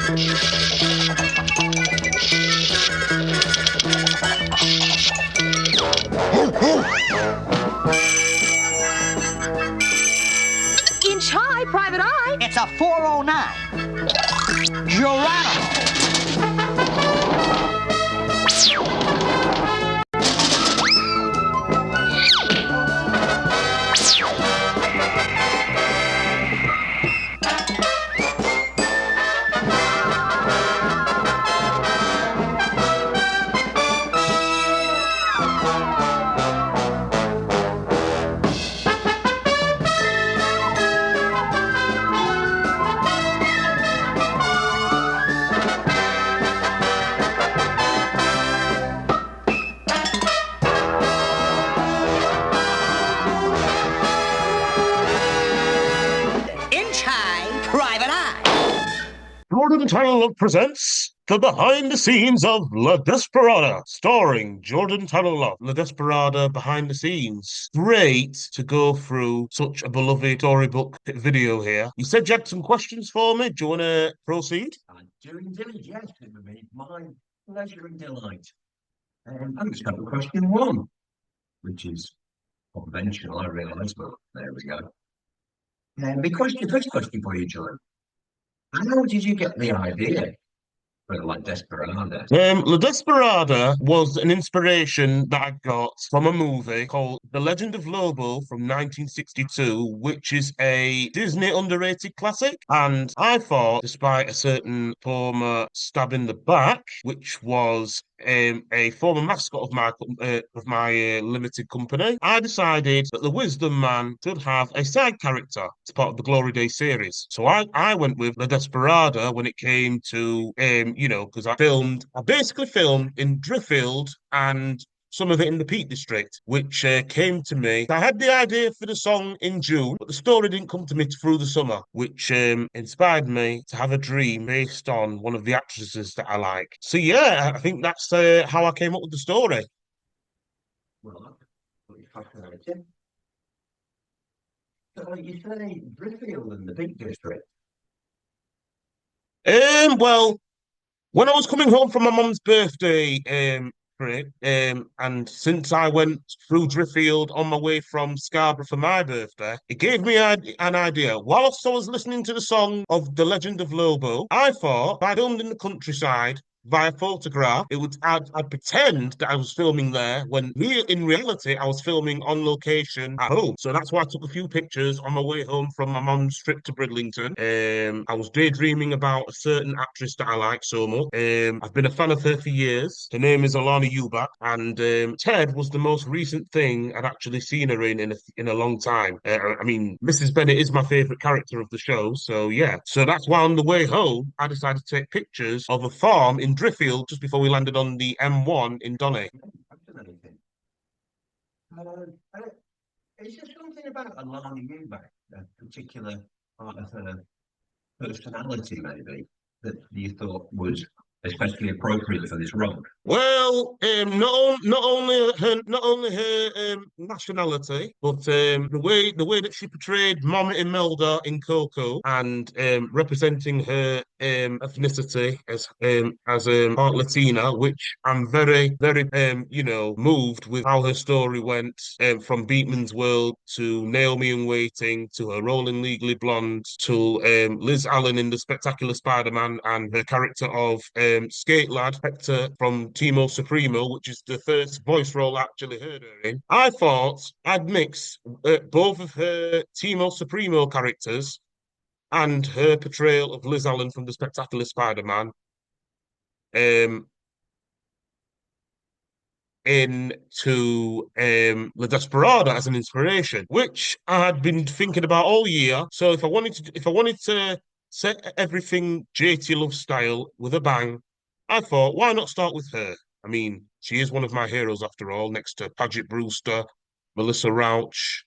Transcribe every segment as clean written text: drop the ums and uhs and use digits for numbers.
Inch high, private eye. It's a 409. Geronimo. Jordan Tunnel Love presents the behind the scenes of La Desperada, starring Jordan Tunnel Love. La Desperada behind the scenes. Great to go through such a beloved storybook video here. You said you had some questions for me. Do you want to proceed? I do indeed, yes. It would be my pleasure and delight. I'm just going to question one, which is conventional, I realise, but there we go. Because the first question for you, John. How did you get the idea for La Desperada? La Desperada was an inspiration that I got from a movie called The Legend of Lobo from 1962, which is a Disney underrated classic. And I thought, despite a certain former stab in the back, which was a former mascot of my limited company, I decided that the Wisdom Man should have a side character as part of the Glory Days series. So I went with La Desperada when it came to because I basically filmed in Driffield and some of it in the Peak District, which came to me. I had the idea for the song in June, but the story didn't come to me through the summer, which inspired me to have a dream based on one of the actresses that I like. So yeah, I think that's how I came up with the story. Well, that's fascinating. So you say Driffield and the Peak District? Well, when I was coming home from my mum's birthday and since I went through Driffield on my way from Scarborough for my birthday, it gave me an idea. Whilst I was listening to the song of The Legend of Lobo, I thought if I filmed in the countryside via photograph, I'd pretend that I was filming there when in reality I was filming on location at home. So that's why I took a few pictures on my way home from my mum's trip to Bridlington. I was daydreaming about a certain actress that I like so much. I've been a fan of her for years. Her name is Alana Eubank, and Ted was the most recent thing I'd actually seen her in a long time. I mean, Mrs. Bennet is my favorite character of the show, so yeah. So that's why on the way home I decided to take pictures of a farm in Driffield just before we landed on the M1 in Donny. Fascinating. Is there something about Alana Eubank, a particular part of her personality, maybe, that you thought was especially appropriate for this role? Well, not only her nationality, but the way that she portrayed Mama Imelda in Coco and representing her ethnicity as part Latina, which I'm very moved with how her story went from Beatman's World to Naomi in Waiting to her role in Legally Blonde to Liz Allen in The Spectacular Spider-Man and her character of Skate Lad Hector from Timo Supremo, which is the first voice role I actually heard her in. I thought I'd mix both of her Timo Supremo characters and her portrayal of Liz Allen from The Spectacular Spider-Man into La Desperada as an inspiration, which I had been thinking about all year. So if I wanted to set everything JT Love style with a bang, I thought, why not start with her? I mean, she is one of my heroes after all, next to Paget Brewster, Melissa Rauch,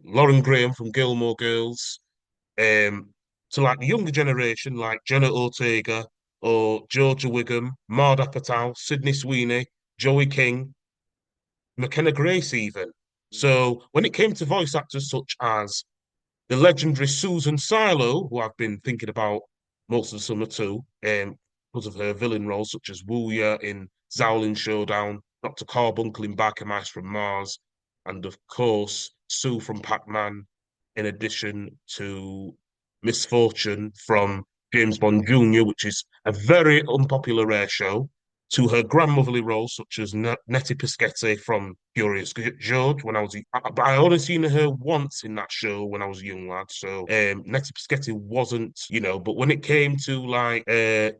Lauren Graham from Gilmore Girls, to like the younger generation like Jenna Ortega or Georgia Wiggum, Maude Apatow, Sydney Sweeney, Joey King, McKenna Grace even. So when it came to voice actors such as the legendary Susan Silo, who I've been thinking about most of the summer too, because of her villain roles such as Wuya in Xiaolin Showdown, Dr. Carbuncle in Biker Mice from Mars, and of course Sue from Pac-Man, in addition to Miss Fortune from James Bond Jr., which is a very unpopular rare show, to her grandmotherly roles such as Nettie Piscetti from Curious George when I was, but I only seen her once in that show when I was a young lad. So Nettie Piscetti wasn't, but when it came to like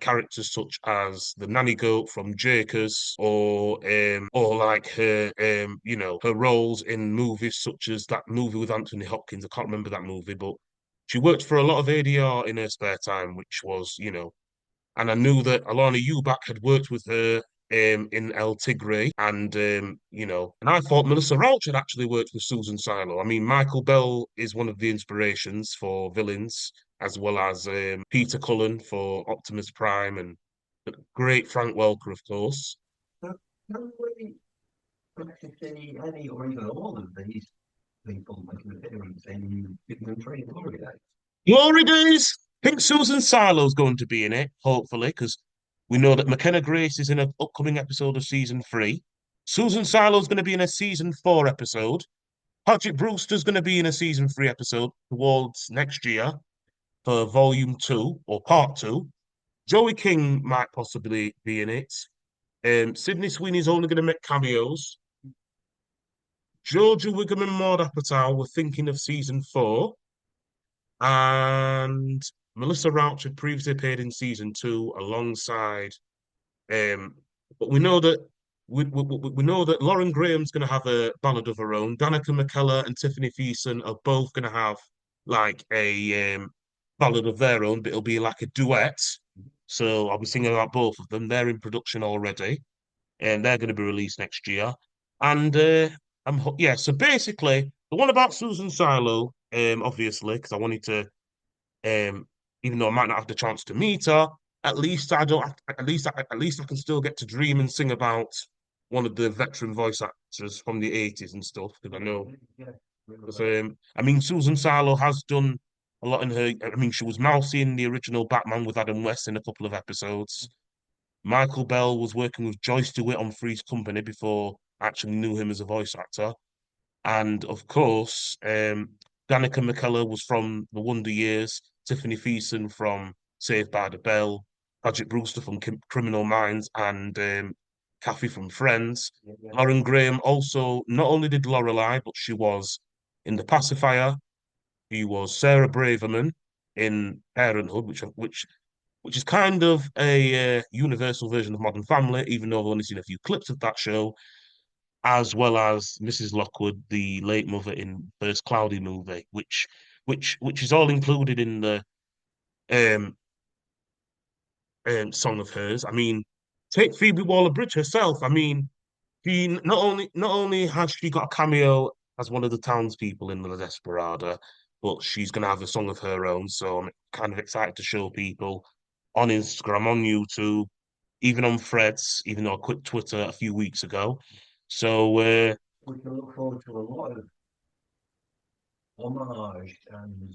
characters such as the nanny goat from Jakers or like her her roles in movies such as that movie with Anthony Hopkins, I can't remember that movie, but she worked for a lot of ADR in her spare time, which was, and I knew that Alana Eubank had worked with her in El Tigre, and and I thought Melissa Rauch had actually worked with Susan Silo. I mean, Michael Bell is one of the inspirations for villains, as well as Peter Cullen for Optimus Prime, and the great Frank Welker, of course. So, can we expect to see any or even all of these people making an appearance in Big Tree Glory Days? Glory Days. I think Susan Silo's going to be in it, hopefully, because we know that McKenna Grace is in an upcoming episode of season 3. Susan Silo's going to be in a season 4 episode. Patrick Brewster's going to be in a season 3 episode towards next year for volume 2 or part 2. Joey King might possibly be in it. Sydney Sweeney's only going to make cameos. Georgia Wiggum and Maud Apatow were thinking of season 4. And Melissa Rauch had previously appeared in season 2 alongside. But we know that we know that Lauren Graham's going to have a ballad of her own. Danica McKellar and Tiffany Thiessen are both going to have like a ballad of their own, but it'll be like a duet. So I'll be singing about both of them. They're in production already, and they're going to be released next year. And yeah. So basically, the one about Susan Silo, obviously, because I wanted to, even though I might not have the chance to meet her, at least I don't. At least I can still get to dream and sing about one of the veteran voice actors from the 80s and stuff. Because I know, because I mean, Susan Silo has done a lot in her. I mean, she was Mousy in the original Batman with Adam West in a couple of episodes. Michael Bell was working with Joyce DeWitt on Three's Company before I actually knew him as a voice actor. And of course, Danica McKellar was from The Wonder Years, Tiffany Thiessen from Saved by the Bell, Patrick Brewster from Criminal Minds, and Kathy from Friends. Lauren Graham also not only did Lorelei, but she was in The Pacifier. She was Sarah Braverman in Parenthood, which is kind of a universal version of Modern Family, even though I've only seen a few clips of that show, as well as Mrs. Lockwood, the late mother in First Cloudy movie, which is all included in the um, song of hers. I mean, take Phoebe Waller-Bridge herself. I mean, she not only has she got a cameo as one of the townspeople in La Desperada, but she's going to have a song of her own. So I'm kind of excited to show people on Instagram, on YouTube, even on Threads, even though I quit Twitter a few weeks ago. So We can look forward to a lot of homage and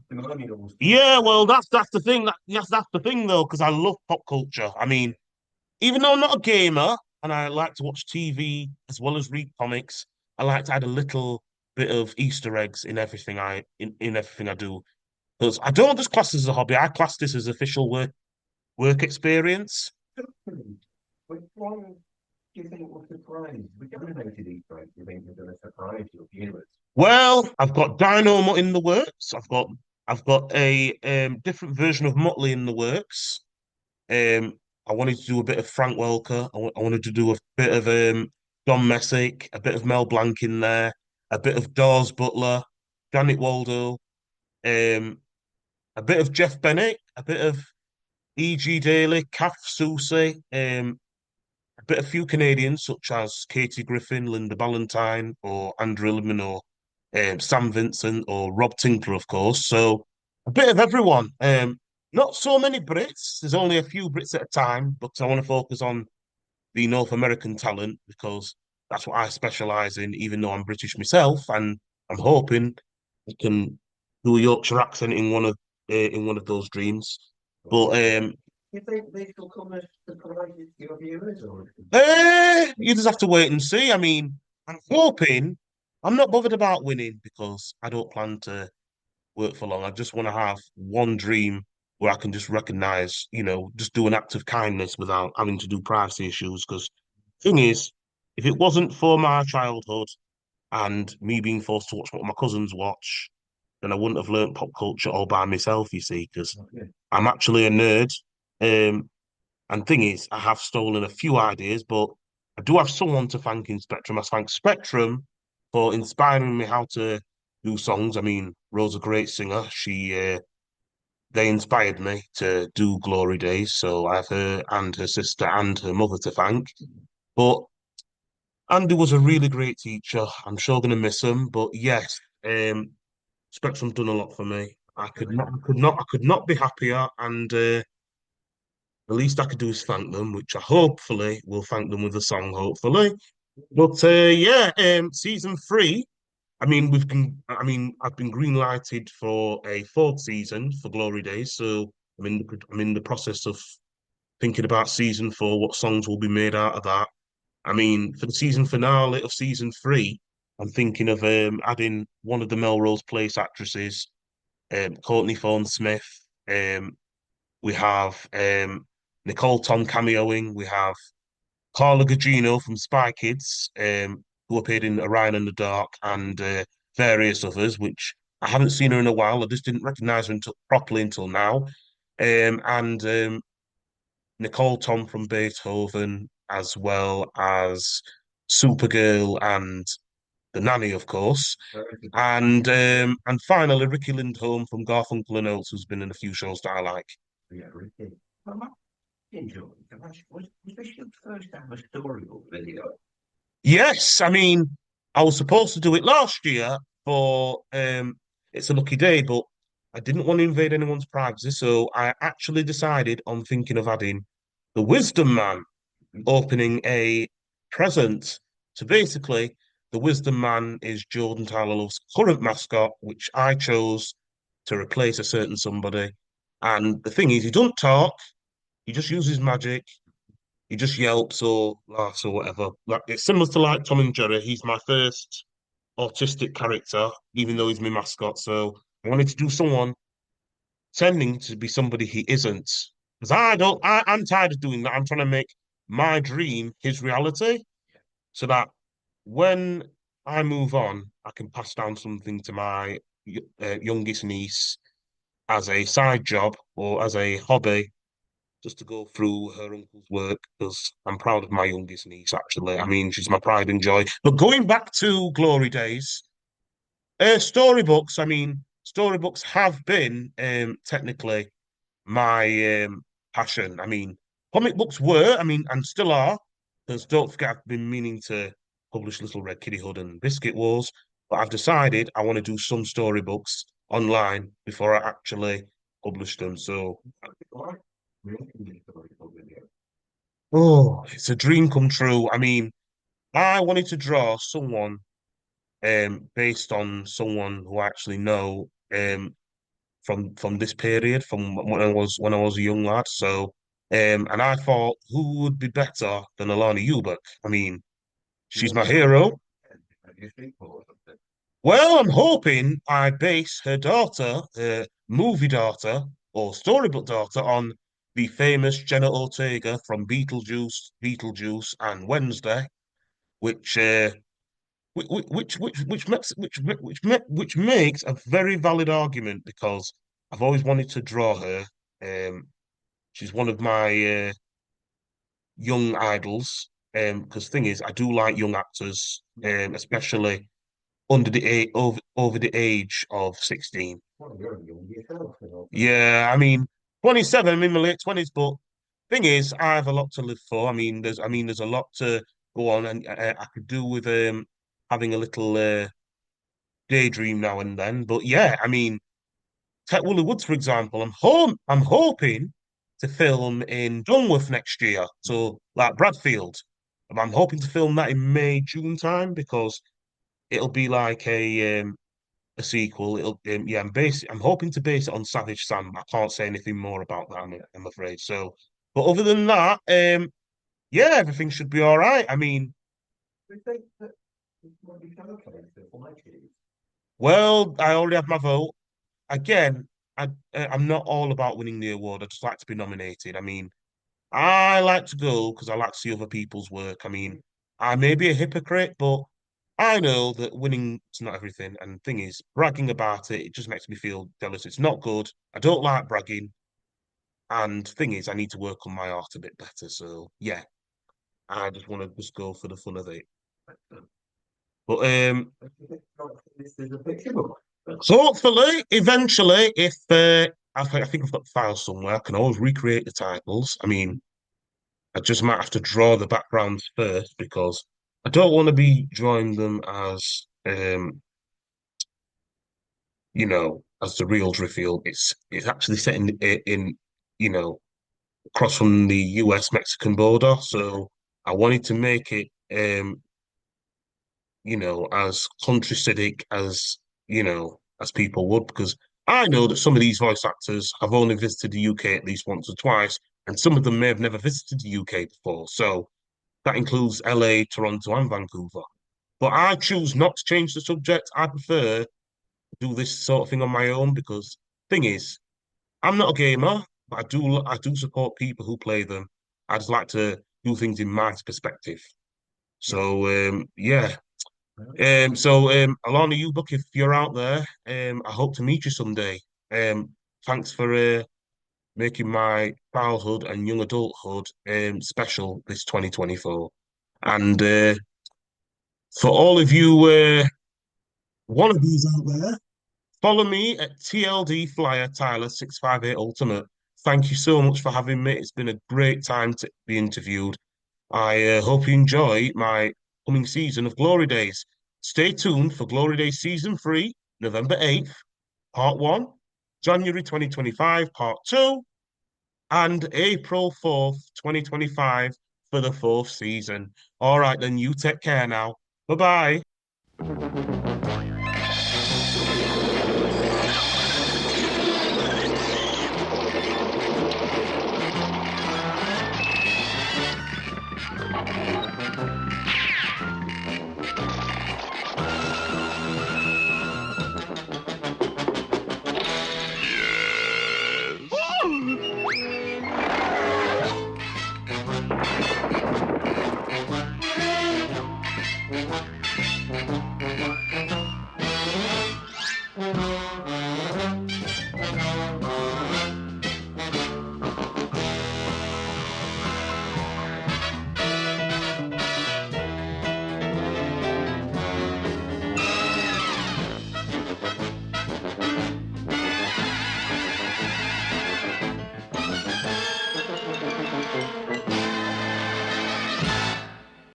testimonials. yeah, well, that's the thing. That's the thing though, because I love pop culture. I mean, even though I'm not a gamer and I like to watch TV as well as read comics, I like to add a little bit of Easter eggs in everything in everything I do. Because I don't just class this as a hobby. I class this as official work experience. Which one do you think will surprise? Which animated Easter egg do you think is going to surprise your viewers? Well, I've got Dynamo in the works. I've got a different version of Motley in the works. I wanted to do a bit of Frank Welker. I wanted to do a bit of Don Messick, a bit of Mel Blanc in there, a bit of Dawes Butler, Janet Waldo, um, a bit of Jeff Bennett, a bit of E.G. Daly, Kath Soucie, a bit of few Canadians such as Katie Griffin, Linda Ballantyne, or Andrew Illman, or Sam Vincent, or Rob Tinkler, of course. So a bit of everyone. Not so many Brits. There's only a few Brits at a time, but I want to focus on the North American talent because that's what I specialize in, even though I'm British myself, and I'm hoping I can do a Yorkshire accent in one of those dreams. But You think this will come as surprises to your viewers, or you just have to wait and see. I mean, I'm hoping I'm not bothered about winning because I don't plan to work for long. I just want to have one dream where I can just recognize, just do an act of kindness without having to do privacy issues. Because thing is, if it wasn't for my childhood and me being forced to watch what my cousins watch, then I wouldn't have learnt pop culture all by myself, you see, because okay. I'm actually a nerd. Um, and thing is, I have stolen a few ideas, but I do have someone to thank in Spectrum. I thank Spectrum for inspiring me how to do songs. I mean, Rose's a great singer. They inspired me to do Glory Days, so I have her and her sister and her mother to thank. But Andy was a really great teacher. I'm sure gonna miss him, but yes, Spectrum's done a lot for me. I could not be happier, and the least I could do is thank them, which I hopefully will thank them with a song, hopefully. But yeah, season three. I mean, I've been green lighted for a fourth season for Glory Days, so I'm in the process of thinking about season four, what songs will be made out of that. I mean, for the season finale of season three, I'm thinking of adding one of the Melrose Place actresses, Courtney Thorne-Smith. We have Nicole Tom cameoing. We have Carla Gugino from Spy Kids, who appeared in Orion in the Dark and various others, which I haven't seen her in a while. I just didn't recognize her properly until now. And Nicole Tom from Beethoven, as well as Supergirl and the Nanny, of course. And finally Ricky Lindholm from Garfunkel and Oates, who's been in a few shows that I like. Yeah, Ricky. Well, I enjoyed it. Was this your first ever storybook video? Yes, I mean, I was supposed to do it last year for It's a Lucky Day, but I didn't want to invade anyone's privacy, so I actually decided on thinking of adding the Wisdom Man opening a present. So basically, the Wisdom Man is Jordan Tyler Love's current mascot, which I chose to replace a certain somebody. And the thing is, he doesn't talk, he just uses magic, he just yelps or laughs or whatever. Like it's similar to like Tom and Jerry. He's my first autistic character, even though he's my mascot. So I wanted to do someone pretending to be somebody he isn't. Because I'm tired of doing that. I'm trying to make my dream his reality so that when I move on, I can pass down something to my youngest niece as a side job or as a hobby, just to go through her uncle's work because I'm proud of my youngest niece, actually. I mean, she's my pride and joy. But going back to Glory Days, storybooks, I mean, storybooks have been technically my passion. I mean, comic books were, I mean, and still are, because don't forget, I've been meaning to publish Little Red Kitty Hood and Biscuit Wars, but I've decided I want to do some storybooks online before I actually publish them. So, oh, it's a dream come true. I mean, I wanted to draw someone based on someone who I actually know from this period, from when I was a young lad. So and I thought who would be better than Alana Eubank? I mean, she's my hero. Well, I'm hoping I base her daughter, her movie daughter or storybook daughter, on the famous Jenna Ortega from Beetlejuice, and Wednesday, which which makes a very valid argument because I've always wanted to draw her. She's one of my young idols. Because thing is, I do like young actors, especially over the age of 16. Well, you're young yourself, you know. Yeah, I mean, 27. I'm in my late 20s, but thing is, I have a lot to live for. I mean, there's a lot to go on, and I could do with having a little daydream now and then. But yeah, I mean, Ted Willie Woods, for example, I'm hoping to film in Dunworth next year. So like Bradfield. I'm hoping to film that in May, June time because it'll be like a sequel. It'll yeah, I'm hoping to base it on Savage Sam. I can't say anything more about that, I'm afraid. So, but other than that, yeah, everything should be all right. I mean, Do you think that it might be okay for my kids? well, I already have my vote. Again, I'm not all about winning the award. I just like to be nominated. I mean, I like to go because I like to see other people's work. I mean, I may be a hypocrite, but I know that winning is not everything. And thing is, bragging about it, it just makes me feel jealous. It's not good. I don't like bragging. And thing is, I need to work on my art a bit better. So yeah, I just want to just go for the fun of it. But This is a picture book. so hopefully, eventually, if I think I've got the file somewhere, I can always recreate the titles. I mean, I just might have to draw the backgrounds first because I don't want to be drawing them as as the real Driffield. It's actually set in you know across from the US Mexican border. So I wanted to make it as country civic as people would, because I know that some of these voice actors have only visited the UK at least once or twice, and some of them may have never visited the UK before. So that includes LA, Toronto, and Vancouver. But I choose not to change the subject. I prefer to do this sort of thing on my own because thing is, I'm not a gamer, but I do support people who play them. I just like to do things in my perspective. Yeah. So yeah. Alana, you look if you're out there, I hope to meet you someday. Thanks for making my childhood and young adulthood special this 2024. And for all of you wannabes out there, follow me at TLD Flyer Tyler 658 Ultimate. Thank you so much for having me. It's been a great time to be interviewed. I hope you enjoy my coming season of Glory Days. Stay tuned for Glory Days Season 3, November 8th, Part 1, January 2025, Part 2, and April 4th, 2025 for the fourth season. All right, then you take care now. Bye bye.